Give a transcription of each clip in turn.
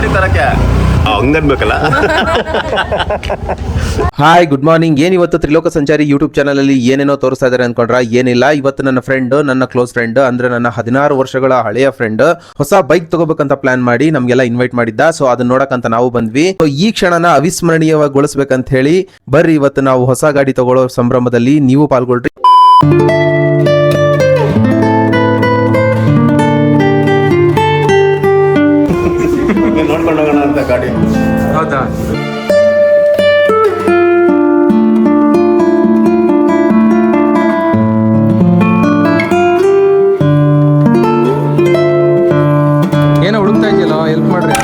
ಗಾಡಿ ತರಕ್ಕೆ ಹಂಗನ್ಬೇಕಲ್ಲ. Hi good morning. ಏನಿವತ್ತು ತ್ರಿಲೋಕ ಸಂಚಾರಿ ಯೂಟ್ಯೂಬ್ ಚಾನಲ್ ಅಲ್ಲಿ ಏನೇನೋ ತೋರಿಸ್ತಾ ಇದಾರೆ ಅನ್ಕೊಂಡ್ರ? ಏನಿಲ್ಲ, ಇವತ್ತು ನನ್ನ ಫ್ರೆಂಡ್, ನನ್ನ ಕ್ಲೋಸ್ ಫ್ರೆಂಡ್, ಅಂದ್ರೆ ನನ್ನ 16 ವರ್ಷಗಳ ಹಳೆಯ ಫ್ರೆಂಡ್ ಹೊಸ ಬೈಕ್ ತಗೋಬೇಕಂತ ಪ್ಲಾನ್ ಮಾಡಿ ನಮ್ಗೆಲ್ಲ ಇನ್ವೈಟ್ ಮಾಡಿದ್ದ. ಸೊ ಅದನ್ನ ನೋಡಕಂತ ನಾವು ಬಂದ್ವಿ. ಈ ಕ್ಷಣನ ಅವಿಸ್ಮರಣೀಯಗೊಳಿಸ್ಬೇಕಂತ ಹೇಳಿ ಬರ್ರಿ ಇವತ್ತು ನಾವು ಹೊಸ ಗಾಡಿ ತಗೊಳ್ಳೋ ಸಂಭ್ರಮದಲ್ಲಿ ನೀವು ಪಾಲ್ಗೊಳ್ರಿ. ನೋಡ್ಕೊಂಡು ಹೋಗೋಣ ಅಂತ ಗಾಡಿ. ಹೌದಾ? ಏನೋ ಹುಡುಕ್ತಾ ಇದೆಯಲ್ಲ, ಹೆಲ್ಪ್ ಮಾಡ್ರಿ.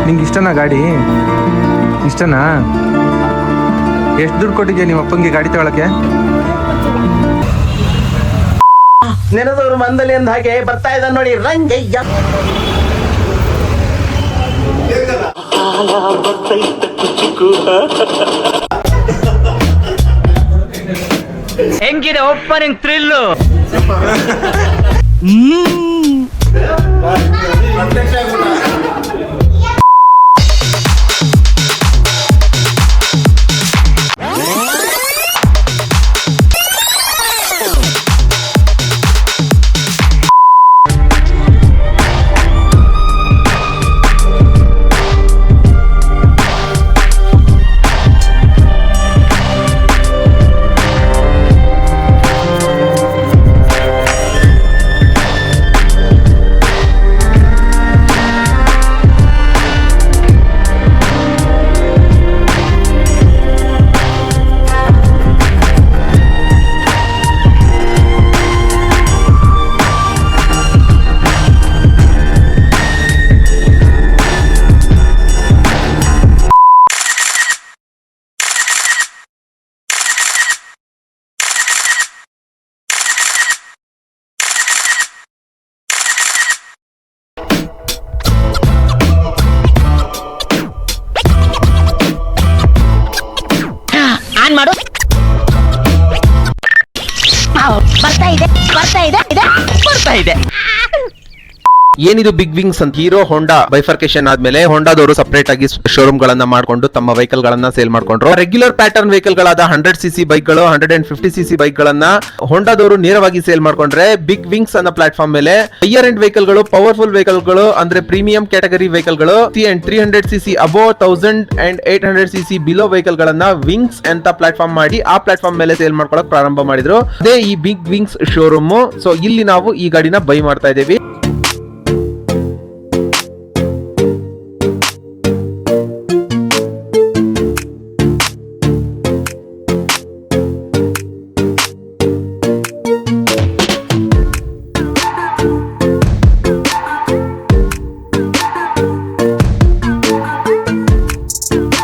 ನಿಂಗೆ ಇಷ್ಟನಾ ಗಾಡಿ? ಇಷ್ಟನಾ? ಎಷ್ಟು ದುಡ್ಡು ಕೊಟ್ಟಿದ್ಯಾ ನಿಮ್ಮ ಅಪ್ಪಂಗೆ ಗಾಡಿ ತಗೊಳಕ್ಕೆ? ನೆನೆದವರು ಮಂದಲಿ ಅಂದ ಹಾಗೆ ಬರ್ತಾ ಇದ್ದ ನೋಡಿ ರಂಗಯ್ಯ. ಹೆಂಗಿದೆ ಓಪನಿಂಗ್ ಥ್ರಿಲ್ಲು? ಮಾಡು. ಬರ್ತಾ ಇದೆ. ಏನಿದು ಬಿಗ್ ವಿಂಗ್ಸ್ ಅಂತ? ಹೀರೋ ಹೋಂಡಾ ಬೈಫರ್ಕೇಶನ್ ಆದ್ಮೇಲೆ ಹೋಂಡಾದವರು ಸಪರೇಟ್ ಆಗಿ ಶೋರೂಮ್ ಗಳನ್ನ ಮಾಡ್ಕೊಂಡು ತಮ್ಮ ವೆಹಿಕಲ್ ಗಳನ್ನ ಸೇಲ್ ಮಾಡ್ಕೊಂಡ್ರು. ರೆಗ್ಯುಲರ್ ಪ್ಯಾಟರ್ನ್ ವೆಹಿಕಲ್ ಗಳಾದ 100cc ಬೈಕ್ ಗಳು, 150cc ಬೈಕ್ ಗಳನ್ನ ಹೋಂಡಾದವರು ನೇರವಾಗಿ ಸೇಲ್ ಮಾಡ್ಕೊಂಡ್ರೆ, ಬಿಗ್ ವಿಂಗ್ಸ್ ಅನ್ನೋ ಪ್ಲಾಟ್ಫಾರ್ಮ್ ಮೇಲೆ ಹೈಯರ್ ಎಂಡ್ ವೆಹಿಕಲ್ ಗಳು, ಪವರ್ಫುಲ್ ವೆಹಿಕಲ್ ಗಳು ಅಂದ್ರೆ ಪ್ರೀಮಿಯಂ ಕ್ಯಾಟಗರಿ ವೆಹಿಕಲ್ ಗಳು, 300cc above 1000 and 800cc below vehicle ಗಳನ್ನ ವಿಂಗ್ಸ್ ಅಂತ ಪ್ಲಾಟ್ಫಾರ್ಮ್ ಮಾಡಿ ಆ ಪ್ಲಾಟ್ಫಾರ್ಮ್ ಮೇಲೆ ಸೇಲ್ ಮಾಡ್ಕೊಳಕ್ ಪ್ರಾರಂಭ ಮಾಡಿದ್ರು. ಅದೇ ಈ ಬಿಗ್ ವಿಂಗ್ಸ್ ಶೋರೂಮ್. ಸೊ ಇಲ್ಲಿ ನಾವು ಈ ಗಾಡಿನ ಬೈ ಮಾಡ್ತಾ ಇದ್ದೀವಿ.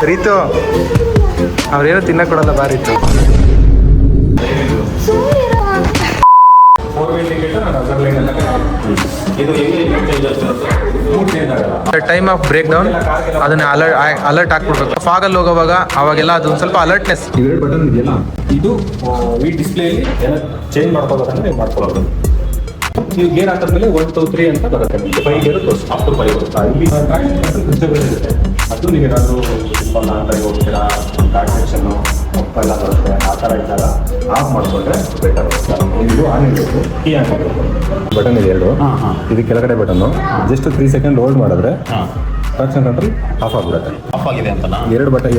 ರೀತು ಅವ್ರೇನೋ ತಿನ್ನಕ್ ಕೊಡಲ್ಲ ಬಾ Ritu. Time of break down ಅದನ್ನ ಅಲರ್ಟ್ ಹಾಕ್ಬಿಡ್ಬೇಕು. ಫಾಗಲ್ಲಿ ಹೋಗೋವಾಗ ಅವಾಗೆಲ್ಲ ಅದು ಒಂದು ಸ್ವಲ್ಪ ಅಲರ್ಟ್ನೆಸ್. ಇವೆರಡು ಬಟನ್ ಇದೆಯಲ್ಲ, ಇದು ಈ ಡಿಸ್ಪ್ಲೇಲಿ ಎಲ್ಲ ಚೇಂಜ್ ಮಾಡ್ಕೋಬೇಕಂದ್ರೆ ನೀವು ಮಾಡ್ಕೊಳ್ಳೋದು. ನೀವು ಗೇರ್ ಹಾಕಿದ್ಮೇಲೆ 1 2 3 ಅಂತ ಬರುತ್ತೆ. ನಿಮಗೆ 5 ಗೇರ್ ಅಪ್ ಟು 5 ಬರುತ್ತೆ. ಇಲ್ಲಿ ಡಿಸ್ಟರ್ಬೆನ್ಸ್ ಇರುತ್ತೆ. ಅದು ನೀವು ಏನಾದರೂ ತುಂಬ ಲಾಂಗ್ ಹೋಗ್ತೀರಾ, ಗಾಡಿ ಸೆಕ್ಷನ್ನು ಎಲ್ಲ ಬರುತ್ತೆ, ಆ ಥರ ಇದ್ದಾಗ ಆಫ್ ಮಾಡಿಕೊಂಡ್ರೆ ಬೆಟರ್. ಇದು ಆನ್ ಇರಬೇಕು, ಕೀ ಆನ್ ಇರಬೇಕು. ಬಟನ್ ಇದೆ ಎರಡು, ಇದು ಕೆಳಗಡೆ ಬಟನ್ನು. ಜಸ್ಟ್ 3 ಸೆಕೆಂಡ್ ಹೋಲ್ಡ್ ಮಾಡಿದ್ರೆ ಟ್ರಾಕ್ಷನ್ ಕಂಟ್ರೋಲ್ ಆಫ್ ಆಗಿಬಿಡುತ್ತೆ. ಆಫ್ ಆಗಿದೆ ಅಂತ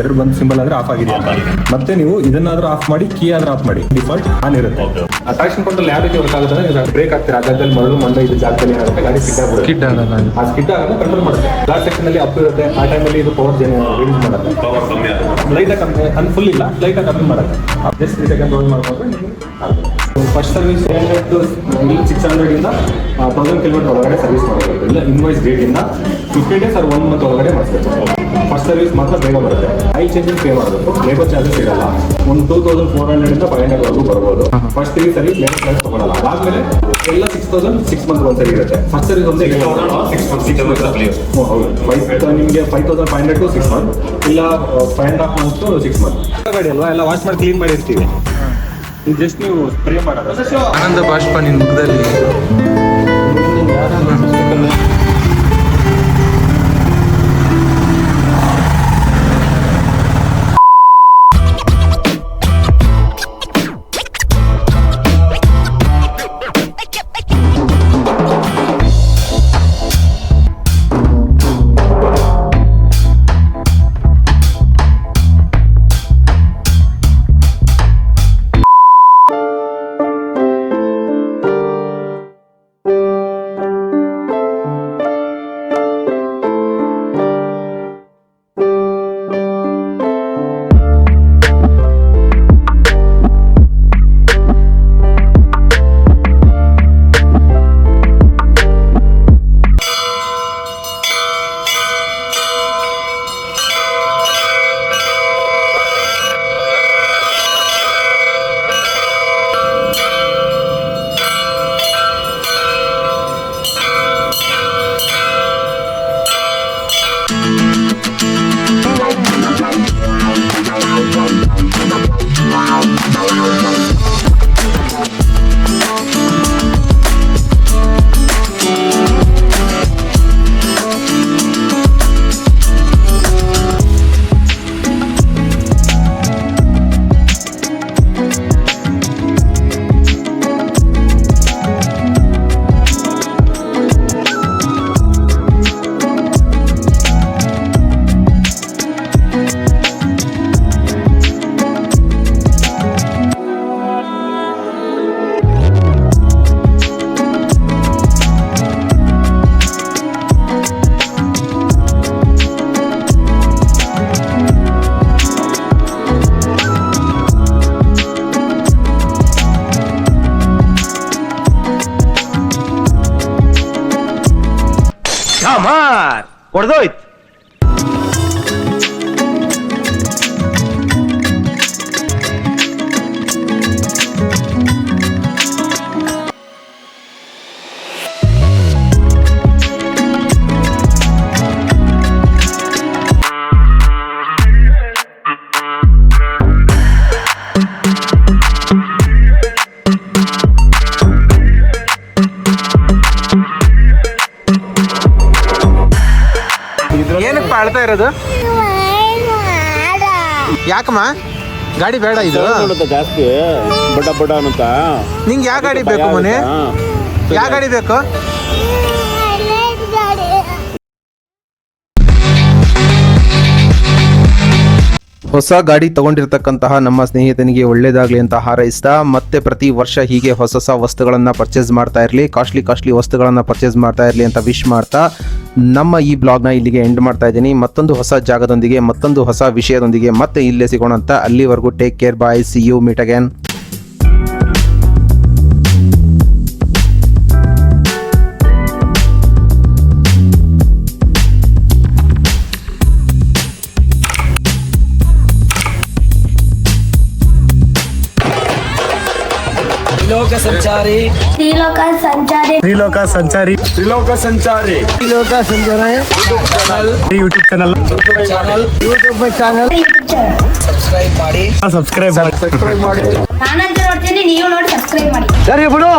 ಎರಡು ಬಂದು ಸಿಂಬಲ್ ಆದ್ರೆ ಆಫ್ ಆಗಿದೆ ಅಂತ. ಮತ್ತೆ ನೀವು ಇದನ್ನಾದ್ರೂ ಆಫ್ ಮಾಡಿ, ಕೀ ಆದ್ರೆ ಆಫ್ ಮಾಡಿ, ಡಿಫಾಲ್ಟ್ ಆನ್ ಇರುತ್ತೆ. ಆ ಟ್ರಾಕ್ಷನ್ ಕಂಟ್ರೋಲ್ ಯಾವ ರೀತಿ ವರ್ಕ್ ಆಗುತ್ತೆ? ಬ್ರೇಕ್ ಆಗ್ತೀರಾ, ಆ ಜಾಗದಲ್ಲಿ ಮರಳು ಮಂಡ ಇದು ಜಾಗದಲ್ಲಿ ಏನಾಗುತ್ತೆ, ಗಾಡಿ ಸ್ಕಿಡ್ ಆಗಲ್ಲ, ಕಂಟ್ರೋಲ್ ಮಾಡುತ್ತೆ. ಲಾಸ್ಟ್ ಸೆಕ್ಷನ್ ಅಲ್ಲಿ ಅಪ್ ಇರುತ್ತೆ, ಆ ಟೈಮಲ್ಲಿ ಇದು ಪವರ್ ರಿಲೀಸ್ ಮಾಡುತ್ತೆ. ಲೈಟ್ ಕಮ್ಮಿ, ಫುಲ್ ಇಲ್ಲ, ಲೈಟ್ ಕಮ್ಮಿ ಮಾಡುತ್ತೆ. ಜಸ್ಟ್ 3 ಸೆಕೆಂಡ್ ಹೋಲ್ಡ್ ಮಾಡ್ಕೊಂಡ್ರೆ ಫಸ್ಟ್ ಸರ್ವಿಸ್ 600 ಇಂದ 1000 ಕಿಲೋಮೀಟರ್ ಒಳಗಡೆ ಸರ್ವಿಸ್ ಮಾಡಬೇಕು. ಇಲ್ಲ ಇನ್ವಾಯ್ಸ್ ಡೇಟ್ ಇಂದ 15 days or 1 month ಒಳಗಡೆ ಮಾಡಿಸ್ಬೇಕು. ಫಸ್ಟ್ ಸರ್ವಿಸ್ ಮಾತ್ರ ಬೇಗ ಬರುತ್ತೆ. ಆಯಿಲ್ ಚೇಂಜಿಂಗ್ ಪೇ ಮಾಡಬೇಕು, ಲೇಬರ್ ಚಾರ್ಜಸ್ ಇರಲ್ಲ. ಒಂದು 2400 ಇಂದ 500 ವರೆಗೂ ಬರ್ಬೋದು. ಫಸ್ಟ್ 3 ಸರ್ವಿಸ್ ಲೇಬರ್ ಚಾರ್ಜ್ ತಗೊಳ್ಳಲ್ಲ. ಅದಾದ್ಮೇಲೆ ಎಲ್ಲ 6000 6 ಮಂತ್ ಒಂದ್ಸರಿ ಇರುತ್ತೆ. ಫಸ್ಟ್ ಸರ್ವಿಸ್ ಒಂದೇ 6 ಮಂತ್ ನಿಮಗೆ 5500 to 6 ಮಂತ್, ಇಲ್ಲ 5.5 ಮಂತ್ಸ್ to 6 ಮಂತ್. ಗಾಡಿ ಅಲ್ವಾ, ಎಲ್ಲ ವಾಶ್ ಮಾಡಿ ಕ್ಲೀನ್ ಮಾಡಿರ್ತೀವಿ. ಜಸ್ಟ್ ನೀವು ಸ್ಪ್ರೇ ಮಾಡೋದು. ಆನಂದ ಬಾಷ್ಪ ನಿನ್ ಮುಖದಲ್ಲಿ. ಹೊಡೆದೋಯ್ತು. ಏನಕ್ಕೆ ಆಳ್ತಾ ಇರೋದು? ಯಾಕಮ್ಮ ಗಾಡಿ ಬೇಡ ಇದು ಜಾಸ್ತಿ ಬಡ ಅಂತ. ನಿಂಗೆ ಯಾವ ಗಾಡಿ ಬೇಕು ಮನೆ? ಯಾವ ಗಾಡಿ ಬೇಕು? ಹೊಸ ಗಾಡಿ ತಗೊಂಡಿರ್ತಕ್ಕಂತಹ ನಮ್ಮ ಸ್ನೇಹಿತನಿಗೆ ಒಳ್ಳೇದಾಗ್ಲಿ ಅಂತ ಹಾರೈಸ್ತಾ ಮತ್ತೆ ಪ್ರತಿ ವರ್ಷ ಹೀಗೆ ಹೊಸ ಹೊಸ ವಸ್ತುಗಳನ್ನು ಪರ್ಚೇಸ್ ಮಾಡ್ತಾ ಇರಲಿ, ಕಾಸ್ಟ್ಲಿ ವಸ್ತುಗಳನ್ನು ಪರ್ಚೇಸ್ ಮಾಡ್ತಾ ಇರಲಿ ಅಂತ ವಿಶ್ ಮಾಡ್ತಾ ನಮ್ಮ ಈ ಬ್ಲಾಗ್ನ ಇಲ್ಲಿಗೆ ಎಂಡ್ ಮಾಡ್ತಾ ಇದ್ದೀನಿ. ಮತ್ತೊಂದು ಹೊಸ ಜಾಗದೊಂದಿಗೆ, ಮತ್ತೊಂದು ಹೊಸ ವಿಷಯದೊಂದಿಗೆ ಮತ್ತೆ ಇಲ್ಲೇ ಸಿಗೋಣ ಅಂತ. ಅಲ್ಲಿವರೆಗೂ take care, bye, see you, meet again. Triloka Sanchari YouTube channel subscribe ಮಾಡಿ. ನಾನಂತೂ ನೋಡ್ತೀನಿ, ನೀವು ನೋಡಿ ಸಬ್ಸ್ಕ್ರೈಬ್ ಮಾಡಿ. ಸರಿ ಬಿಡು.